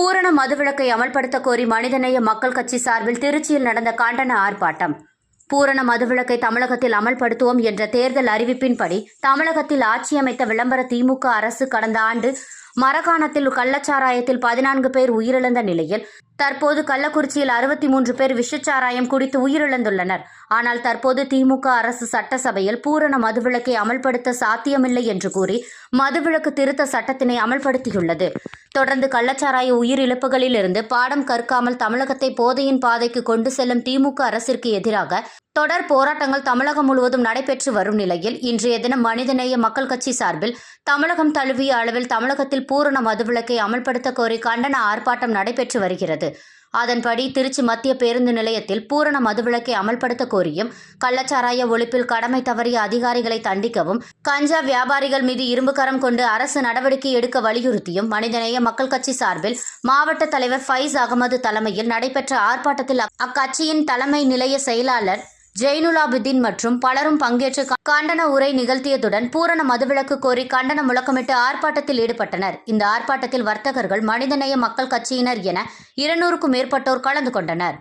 பூரண மதுவிலக்கை அமல்படுத்த கோரி மனிதநேய மக்கள் கட்சி சார்பில் திருச்சியில் நடந்த கண்டன ஆர்ப்பாட்டம். பூரண மதுவிலக்கை தமிழகத்தில் அமல்படுத்துவோம் என்ற தேர்தல் அறிவிப்பின்படி தமிழகத்தில் ஆட்சியமைத்த விளம்பர திமுக அரசு கடந்த ஆண்டு மரக்காணத்தில் கள்ளச்சாராயத்தில் 14 பேர் உயிரிழந்த நிலையில் தற்போது கள்ளக்குறிச்சியில் 63 பேர் விஷச்சாராயம் குடித்து உயிரிழந்துள்ளனர். ஆனால் தற்போது திமுக அரசு சட்டசபையில் பூரண மதுவிலக்கை அமல்படுத்த சாத்தியமில்லை என்று கூறி மதுவிலக்கு திருத்த சட்டத்தினை அமல்படுத்தியுள்ளது. தொடர்ந்து கள்ளச்சாராய உயிரிழப்புகளில் இருந்து பாடம் கற்காமல் தமிழகத்தை போதையின் பாதைக்கு கொண்டு செல்லும் திமுக அரசிற்கு எதிராக தொடர் போராட்டங்கள் தமிழகம் முழுவதும் நடைபெற்று வரும் நிலையில் இன்றைய தினம் மனிதநேய மக்கள் கட்சி சார்பில் தமிழகம் தழுவிய அளவில் தமிழகத்தில் பூரண மதுவிலக்கை அமல்படுத்த கோரி கண்டன ஆர்ப்பாட்டம் நடைபெற்று வருகிறது. அதன்படி திருச்சி மத்திய பேருந்து நிலையத்தில் பூரண மதுவிலக்கை அமல்படுத்த கோரியும், கள்ளச்சாராய ஒழிப்பில் கடமை தவறிய அதிகாரிகளை தண்டிக்கவும், கஞ்சா வியாபாரிகள் மீது இரும்பு கரம் கொண்டு அரசு நடவடிக்கை எடுக்க வலியுறுத்தியும் மனிதநேய மக்கள் கட்சி சார்பில் மாவட்ட தலைவர் ஃபைஸ் அகமது தலைமையில் நடைபெற்ற ஆர்ப்பாட்டத்தில் அக்கட்சியின் தலைமை நிலைய செயலாளர் ஜெயினுலாபுதீன் மற்றும் பலரும் பங்கேற்று கண்டன உரை நிகழ்த்தியதுடன் பூரண மதுவிலக்கு கோரி கண்டன முழக்கமிட்டு ஆர்ப்பாட்டத்தில் ஈடுபட்டனர். இந்த ஆர்ப்பாட்டத்தில் வர்த்தகர்கள், மனிதநேய மக்கள் கட்சியினர் என 200க்கும் மேற்பட்டோர் கலந்து கொண்டனர்.